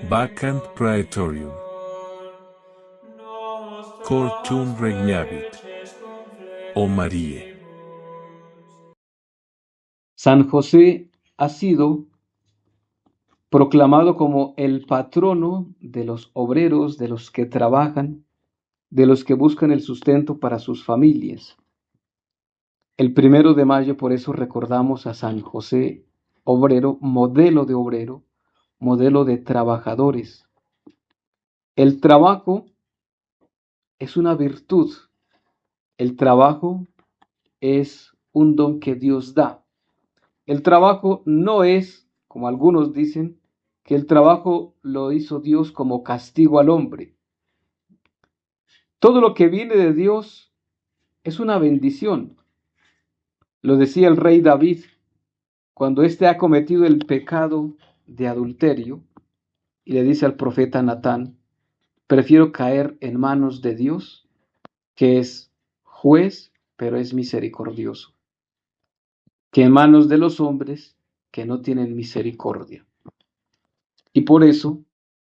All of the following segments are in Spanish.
Vacant praetorium. Cor tuum regnavit. O Marie. San José ha sido proclamado como el patrono de los obreros, de los que trabajan, de los que buscan el sustento para sus familias. El 1 de mayo, por eso recordamos a San José, obrero, modelo de trabajadores. El trabajo es una virtud. El trabajo es un don que Dios da. El trabajo no es, como algunos dicen, que el trabajo lo hizo Dios como castigo al hombre. Todo lo que viene de Dios es una bendición. Lo decía el rey David cuando éste ha cometido el pecado de adulterio y le dice al profeta Natán: prefiero caer en manos de Dios, que es juez, pero es misericordioso, que en manos de los hombres que no tienen misericordia. Y por eso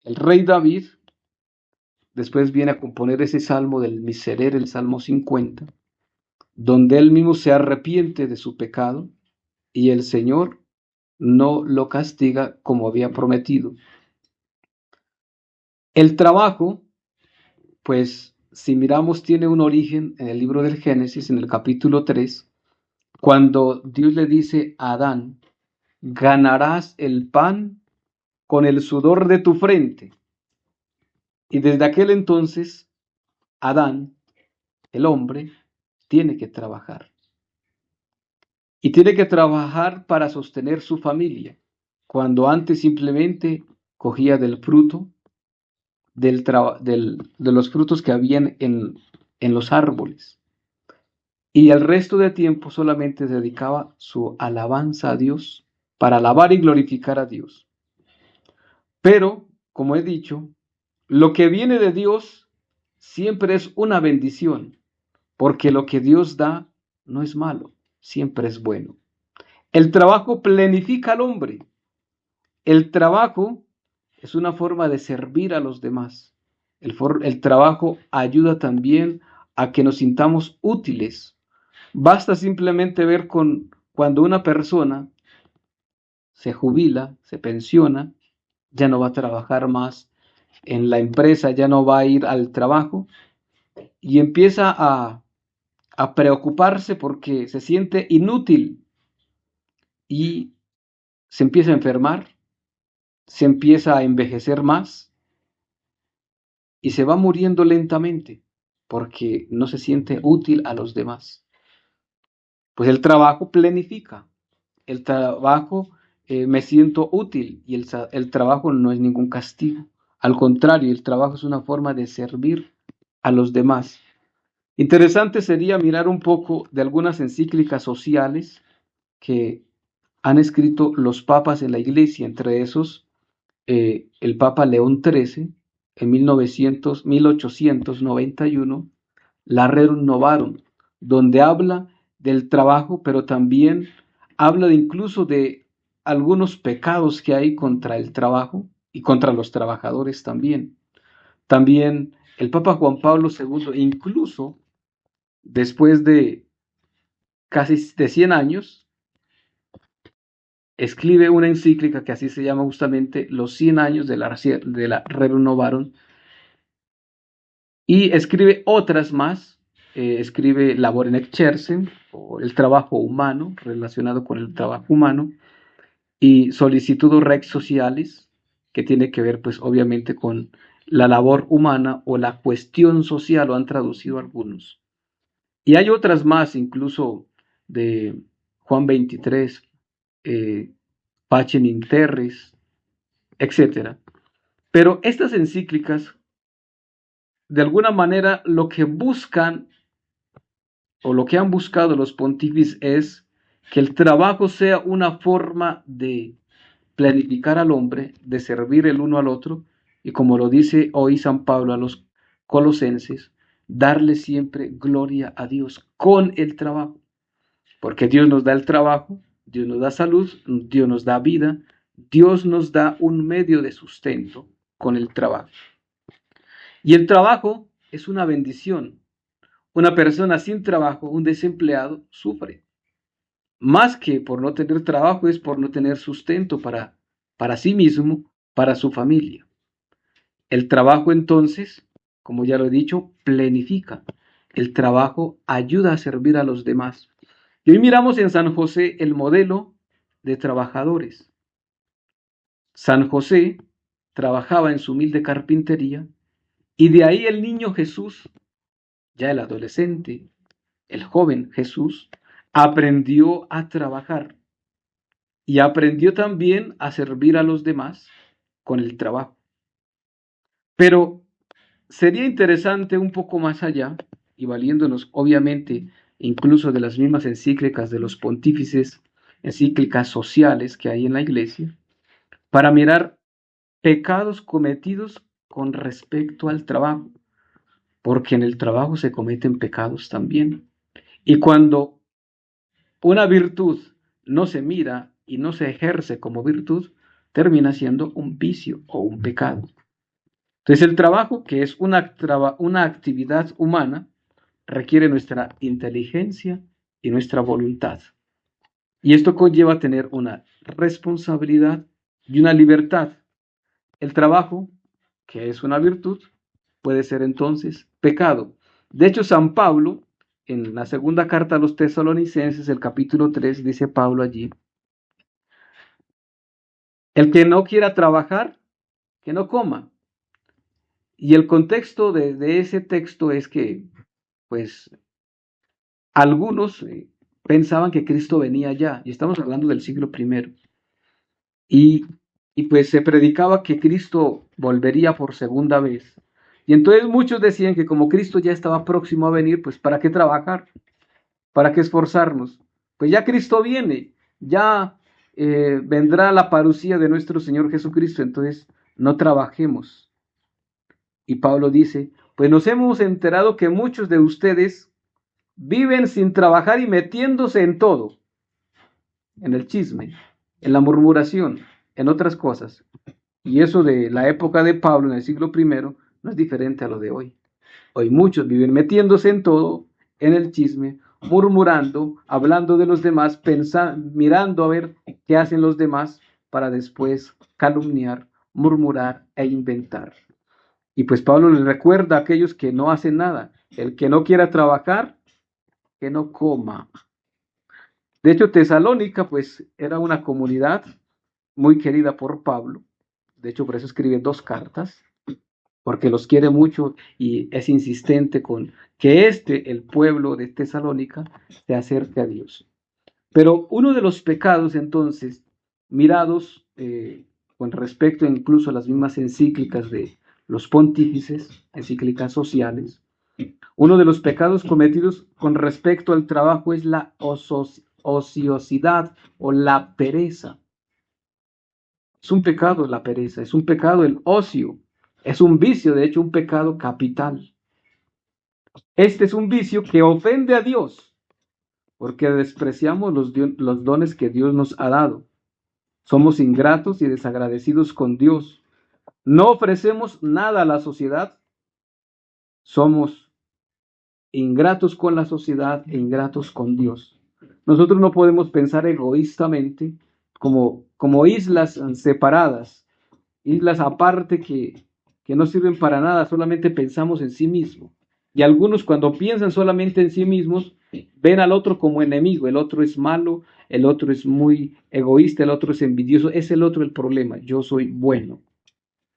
el rey David después viene a componer ese salmo del miserere, el Salmo 50, donde él mismo se arrepiente de su pecado y el Señor no lo castiga como había prometido. El trabajo, pues si miramos, tiene un origen en el libro del Génesis, en el capítulo 3, cuando Dios le dice a Adán: ganarás el pan con el sudor de tu frente. Y desde aquel entonces, Adán, el hombre, tiene que trabajar. Y tiene que trabajar para sostener su familia, cuando antes simplemente cogía del fruto, de los frutos que habían en los árboles. Y el resto de tiempo solamente dedicaba su alabanza a Dios, para alabar y glorificar a Dios. Pero, como he dicho, lo que viene de Dios siempre es una bendición, porque lo que Dios da no es malo, siempre es bueno. El trabajo planifica al hombre. El trabajo es una forma de servir a los demás. El trabajo ayuda también a que nos sintamos útiles. Basta simplemente ver cuando una persona se jubila, se pensiona, ya no va a trabajar más en la empresa, ya no va a ir al trabajo y empieza a preocuparse porque se siente inútil y se empieza a enfermar, se empieza a envejecer más y se va muriendo lentamente porque no se siente útil a los demás. Pues el trabajo planifica, el trabajo me siento útil y el trabajo no es ningún castigo. Al contrario, el trabajo es una forma de servir a los demás. Interesante sería mirar un poco de algunas encíclicas sociales que han escrito los papas en la Iglesia, entre esos el Papa León XIII, en 1891, la Rerum Novarum, donde habla del trabajo, pero también habla incluso de algunos pecados que hay contra el trabajo y contra los trabajadores también. También el Papa Juan Pablo II, incluso después de casi de 100 años, escribe una encíclica que así se llama justamente Los 100 años de la Rerum Novarum, y escribe otras más. Escribe Labor in Exercens, o el trabajo humano, relacionado con el trabajo humano, y Solicitudo Rex Socialis, que tiene que ver pues obviamente con la labor humana o la cuestión social, lo han traducido algunos. Y hay otras más, incluso de Juan 23, Pacem in Terris, etc. Pero estas encíclicas, de alguna manera, lo que buscan o lo que han buscado los pontífices es que el trabajo sea una forma de planificar al hombre, de servir el uno al otro, y como lo dice hoy San Pablo a los colosenses, darle siempre gloria a Dios con el trabajo, porque Dios nos da el trabajo, Dios nos da salud, Dios nos da vida, Dios nos da un medio de sustento con el trabajo. Y el trabajo es una bendición. Una persona sin trabajo, un desempleado, sufre. Más que por no tener trabajo, es por no tener sustento para sí mismo, para su familia. El trabajo entonces, como ya lo he dicho, plenifica. El trabajo ayuda a servir a los demás. Y hoy miramos en San José el modelo de trabajadores. San José trabajaba en su humilde carpintería y de ahí el niño Jesús, ya el adolescente, el joven Jesús, aprendió a trabajar y aprendió también a servir a los demás con el trabajo. Pero sería interesante un poco más allá, y valiéndonos obviamente incluso de las mismas encíclicas de los pontífices, encíclicas sociales que hay en la iglesia, para mirar pecados cometidos con respecto al trabajo, porque en el trabajo se cometen pecados también. Y cuando una virtud no se mira y no se ejerce como virtud, termina siendo un vicio o un pecado. Entonces el trabajo, que es una actividad humana, requiere nuestra inteligencia y nuestra voluntad. Y esto conlleva tener una responsabilidad y una libertad. El trabajo, que es una virtud, puede ser entonces pecado. De hecho, San Pablo, en la segunda carta a los Tesalonicenses, el capítulo 3, dice Pablo allí, el que no quiera trabajar, que no coma. Y el contexto de ese texto es que, pues, algunos pensaban que Cristo venía ya, y estamos hablando del siglo I, y pues se predicaba que Cristo volvería por segunda vez. Y entonces muchos decían que como Cristo ya estaba próximo a venir, pues ¿para qué trabajar? ¿Para qué esforzarnos? Pues ya Cristo viene, ya vendrá la parucía de nuestro Señor Jesucristo, entonces no trabajemos. Y Pablo dice, pues nos hemos enterado que muchos de ustedes viven sin trabajar y metiéndose en todo, en el chisme, en la murmuración, en otras cosas. Y eso de la época de Pablo en el siglo I no es diferente a lo de hoy. Hoy muchos viven metiéndose en todo, en el chisme, murmurando, hablando de los demás, mirando a ver qué hacen los demás para después calumniar, murmurar e inventar. Y pues Pablo les recuerda a aquellos que no hacen nada. El que no quiera trabajar, que no coma. De hecho, Tesalónica pues era una comunidad muy querida por Pablo. De hecho, por eso escribe 2 cartas, porque los quiere mucho y es insistente con que el pueblo de Tesalónica, se acerque a Dios. Pero uno de los pecados, entonces, mirados con respecto incluso a las mismas encíclicas de los pontífices, encíclicas sociales, uno de los pecados cometidos con respecto al trabajo es la ociosidad o la pereza. Es un pecado la pereza, es un pecado el ocio, es un vicio, de hecho un pecado capital. Este es un vicio que ofende a Dios, porque despreciamos los dones que Dios nos ha dado. Somos ingratos y desagradecidos con Dios. No ofrecemos nada a la sociedad. Somos ingratos con la sociedad e ingratos con Dios. Nosotros no podemos pensar egoístamente como islas separadas, islas aparte que no sirven para nada, solamente pensamos en sí mismo. Y algunos cuando piensan solamente en sí mismos, ven al otro como enemigo, el otro es malo, el otro es muy egoísta, el otro es envidioso, es el otro el problema, yo soy bueno.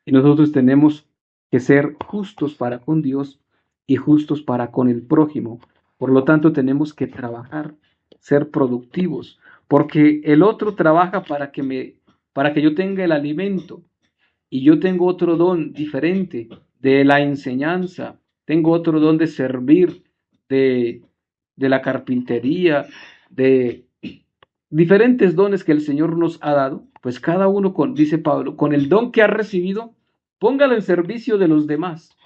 Y nosotros tenemos que ser justos para con Dios y justos para con el prójimo. Por lo tanto, tenemos que trabajar, ser productivos, porque el otro trabaja para que yo tenga el alimento. Y yo tengo otro don diferente de la enseñanza, tengo otro don de servir, de la carpintería, de diferentes dones que el Señor nos ha dado, pues cada uno, dice Pablo, con el don que ha recibido, póngalo en servicio de los demás,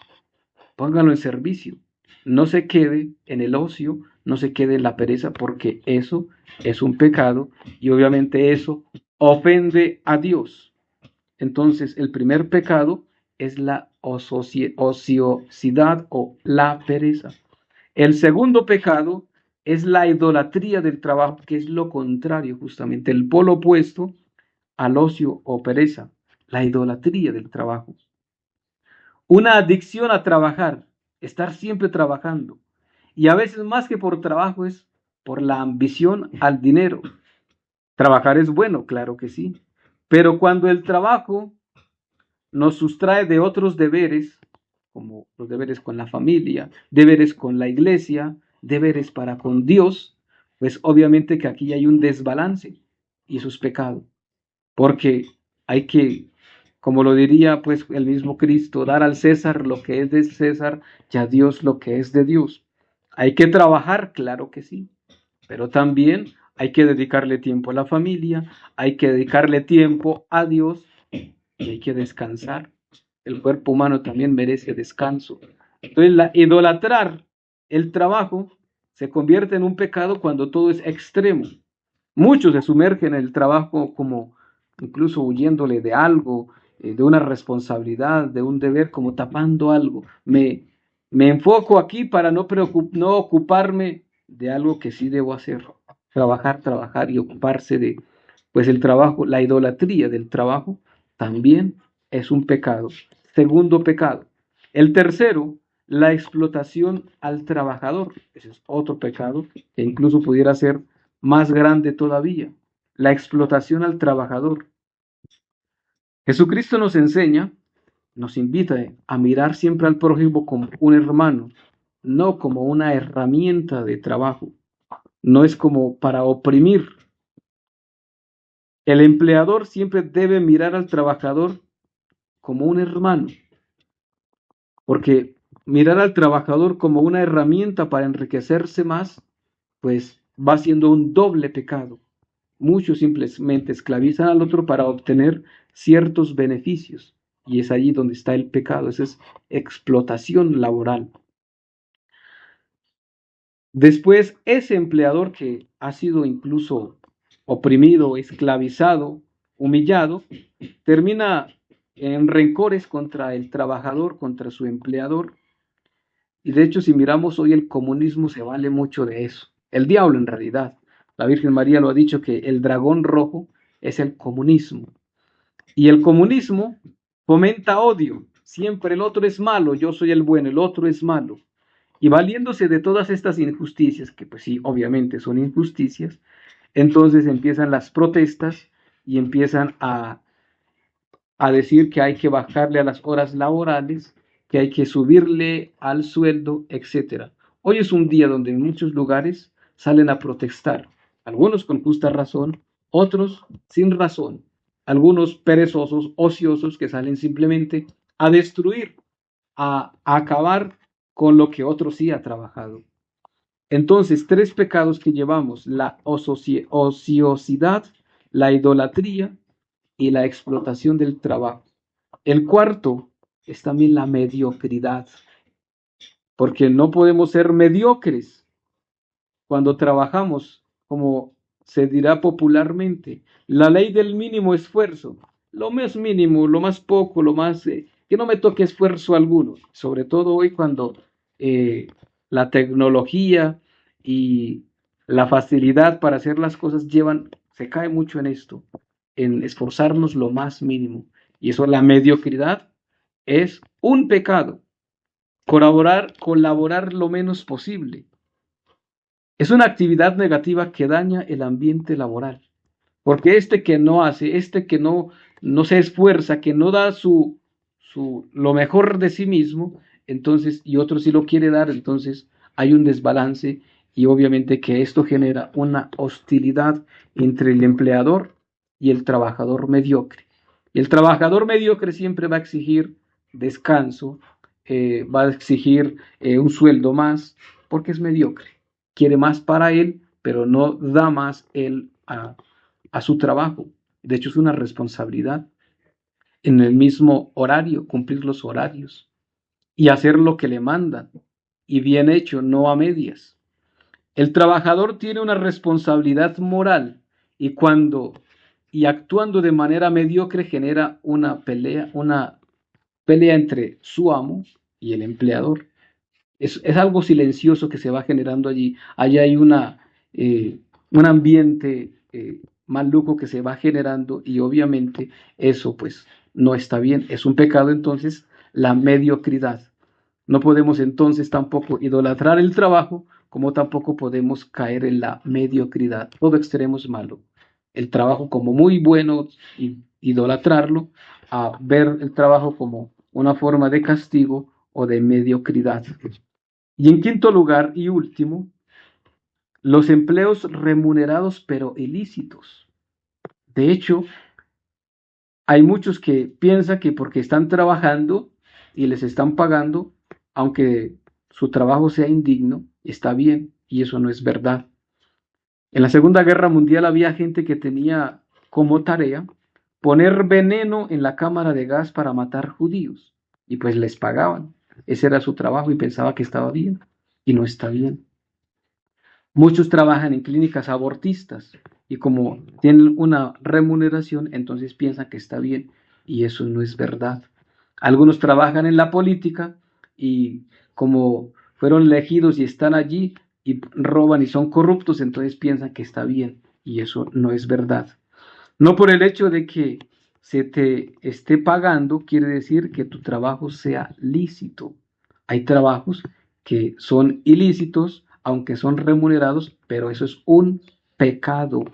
póngalo en servicio. No se quede en el ocio, no se quede en la pereza, porque eso es un pecado y obviamente eso ofende a Dios. Entonces, el primer pecado es la ociosidad o la pereza. El segundo pecado es la idolatría del trabajo, que es lo contrario, justamente el polo opuesto al ocio o pereza, la idolatría del trabajo. Una adicción a trabajar, estar siempre trabajando. Y a veces más que por trabajo es por la ambición al dinero. Trabajar es bueno, claro que sí. Pero cuando el trabajo nos sustrae de otros deberes, como los deberes con la familia, deberes con la iglesia, deberes para con Dios, pues obviamente que aquí hay un desbalance y eso es pecado. Porque hay que, como lo diría pues el mismo Cristo, dar al César lo que es de César y a Dios lo que es de Dios. Hay que trabajar, claro que sí, pero también hay que dedicarle tiempo a la familia, hay que dedicarle tiempo a Dios y hay que descansar. El cuerpo humano también merece descanso. Entonces, idolatrar el trabajo se convierte en un pecado cuando todo es extremo. Muchos se sumergen en el trabajo como incluso huyéndole de algo, de una responsabilidad, de un deber, como tapando algo. Me enfoco aquí para no ocuparme de algo que sí debo hacer. Trabajar, trabajar y ocuparse de, pues el trabajo, la idolatría del trabajo también es un pecado. Segundo pecado. El tercero, la explotación al trabajador. Ese es otro pecado que incluso pudiera ser más grande todavía, la explotación al trabajador. Jesucristo nos enseña, nos invita a mirar siempre al prójimo como un hermano, no como una herramienta de trabajo, no es como para oprimir. El empleador siempre debe mirar al trabajador como un hermano, porque mirar al trabajador como una herramienta para enriquecerse más, pues va siendo un doble pecado. Muchos simplemente esclavizan al otro para obtener ciertos beneficios y es allí donde está el pecado, esa es explotación laboral. Después, ese empleador que ha sido incluso oprimido, esclavizado, humillado, termina en rencores contra el trabajador, contra su empleador. Y de hecho, si miramos hoy el comunismo se vale mucho de eso. El diablo en realidad. La Virgen María lo ha dicho que el dragón rojo es el comunismo. Y el comunismo fomenta odio. Siempre el otro es malo, yo soy el bueno, el otro es malo. Y valiéndose de todas estas injusticias, que pues sí, obviamente son injusticias, entonces empiezan las protestas y empiezan a decir que hay que bajarle a las horas laborales, que hay que subirle al sueldo, etcétera. Hoy es un día donde en muchos lugares salen a protestar, algunos con justa razón, otros sin razón, algunos perezosos, ociosos que salen simplemente a destruir, a acabar con lo que otro sí ha trabajado. Entonces, tres pecados que llevamos: la ociosidad, la idolatría y la explotación del trabajo. El cuarto es también la mediocridad, porque no podemos ser mediocres cuando trabajamos, como se dirá popularmente, la ley del mínimo esfuerzo, lo más mínimo, lo más poco, lo más, que no me toque esfuerzo alguno, sobre todo hoy cuando eh, la tecnología y la facilidad para hacer las cosas se cae mucho en esto, en esforzarnos lo más mínimo. Y eso, la mediocridad, es un pecado. Colaborar lo menos posible. Es una actividad negativa que daña el ambiente laboral. Porque este que no hace, este que no se esfuerza, que no da lo mejor de sí mismo, entonces, y otro sí lo quiere dar, entonces hay un desbalance y obviamente que esto genera una hostilidad entre el empleador y el trabajador mediocre. Y el trabajador mediocre siempre va a exigir descanso, va a exigir un sueldo más, porque es mediocre. Quiere más para él, pero no da más él a su trabajo. De hecho, es una responsabilidad en el mismo horario, cumplir los horarios y hacer lo que le mandan. Y bien hecho, no a medias. El trabajador tiene una responsabilidad moral y actuando de manera mediocre genera una pelea entre su amo y el empleador. Es algo silencioso que se va generando allí. Allí hay un ambiente maluco que se va generando y obviamente eso pues no está bien. Es un pecado entonces la mediocridad. No podemos entonces tampoco idolatrar el trabajo como tampoco podemos caer en la mediocridad. Todo extremo es malo. El trabajo como muy bueno y idolatrarlo, a ver el trabajo como una forma de castigo o de mediocridad. Y en quinto lugar y último, los empleos remunerados pero ilícitos. De hecho, hay muchos que piensan que porque están trabajando y les están pagando, aunque su trabajo sea indigno, está bien, y eso no es verdad. En la Segunda Guerra Mundial había gente que tenía como tarea poner veneno en la cámara de gas para matar judíos, y pues les pagaban. Ese era su trabajo y pensaba que estaba bien, y no está bien. Muchos trabajan en clínicas abortistas y como tienen una remuneración, entonces piensan que está bien y eso no es verdad. Algunos trabajan en la política y como fueron elegidos y están allí y roban y son corruptos, entonces piensan que está bien y eso no es verdad. No por el hecho de que se te esté pagando quiere decir que tu trabajo sea lícito. Hay trabajos que son ilícitos, aunque son remunerados, pero eso es un pecado.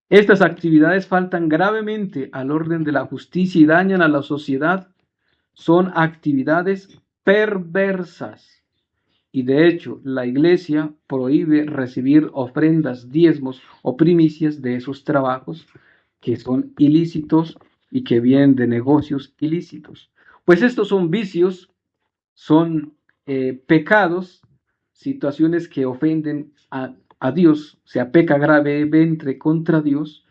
Estas actividades faltan gravemente al orden de la justicia y dañan a la sociedad. Son actividades perversas. Y de hecho, la Iglesia prohíbe recibir ofrendas, diezmos o primicias de esos trabajos que son ilícitos y que vienen de negocios ilícitos. Pues estos son vicios, son pecados, situaciones que ofenden a Dios, o sea, peca gravemente contra Dios,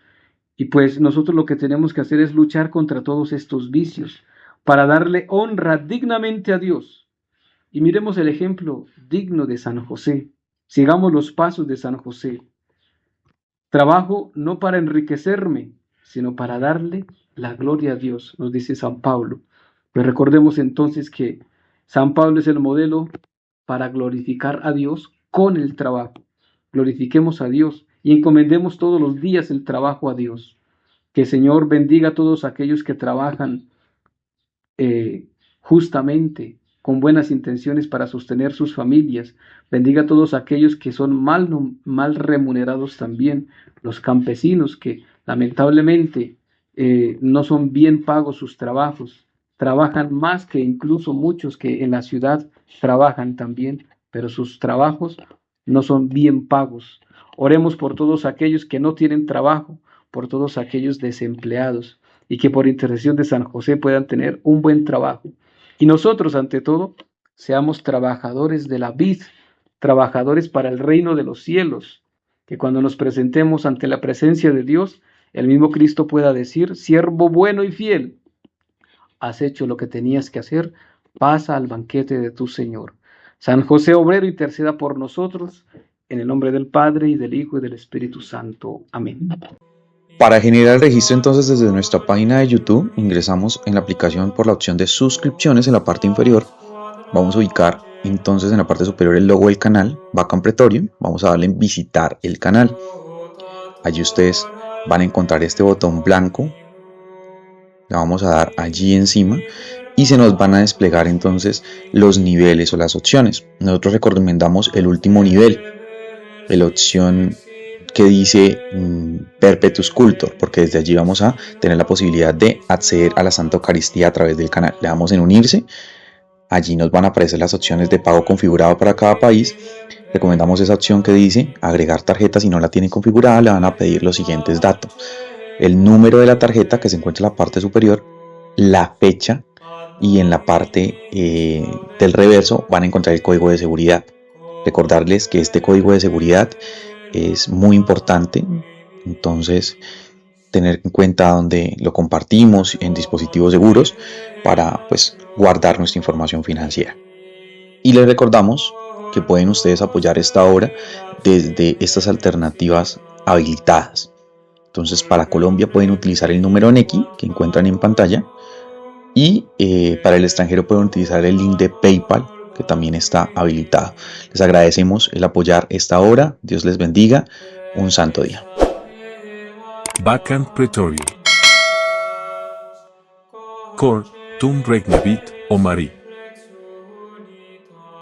y pues nosotros lo que tenemos que hacer es luchar contra todos estos vicios para darle honra dignamente a Dios. Y miremos el ejemplo digno de San José. Sigamos los pasos de San José. Trabajo no para enriquecerme, sino para darle la gloria a Dios, nos dice San Pablo. Pues recordemos entonces que San Pablo es el modelo para glorificar a Dios con el trabajo. Glorifiquemos a Dios y encomendemos todos los días el trabajo a Dios. Que el Señor bendiga a todos aquellos que trabajan justamente, con buenas intenciones para sostener sus familias. Bendiga a todos aquellos que son mal remunerados también, los campesinos que lamentablemente no son bien pagos sus trabajos, trabajan más que incluso muchos que en la ciudad trabajan también, pero sus trabajos no son bien pagos. Oremos por todos aquellos que no tienen trabajo, por todos aquellos desempleados, y que por intercesión de San José puedan tener un buen trabajo. Y nosotros, ante todo, seamos trabajadores de la vid, trabajadores para el reino de los cielos, que cuando nos presentemos ante la presencia de Dios, el mismo Cristo pueda decir: siervo bueno y fiel, has hecho lo que tenías que hacer, pasa al banquete de tu Señor. San José Obrero, interceda por nosotros, en el nombre del Padre, y del Hijo, y del Espíritu Santo. Amén. Para generar el registro entonces desde nuestra página de YouTube, ingresamos en la aplicación por la opción de suscripciones en la parte inferior. Vamos a ubicar entonces en la parte superior el logo del canal, Vacam Praetorium. Vamos a darle en visitar el canal. Allí ustedes van a encontrar este botón blanco. Le vamos a dar allí encima y se nos van a desplegar entonces los niveles o las opciones. Nosotros recomendamos el último nivel, la opción que dice Perpetuus Cultor, porque desde allí vamos a tener la posibilidad de acceder a la Santa Eucaristía a través del canal. Le damos en unirse, allí nos van a aparecer las opciones de pago configurado para cada país. Recomendamos esa opción que dice agregar tarjeta. Si no la tienen configurada, le van a pedir los siguientes datos: el número de la tarjeta que se encuentra en la parte superior, la fecha, y en la parte del reverso van a encontrar el código de seguridad. Recordarles que este código de seguridad es muy importante, entonces tener en cuenta dónde lo compartimos en dispositivos seguros para pues guardar nuestra información financiera. Y les recordamos que pueden ustedes apoyar esta obra desde estas alternativas habilitadas. Entonces, para Colombia pueden utilizar el número Nequi que encuentran en pantalla, y para el extranjero pueden utilizar el link de PayPal que también está habilitado. Les agradecemos el apoyar esta obra. Dios les bendiga. Un santo día. Vacant Praetorium. Cor, tum regnavit, o Marie.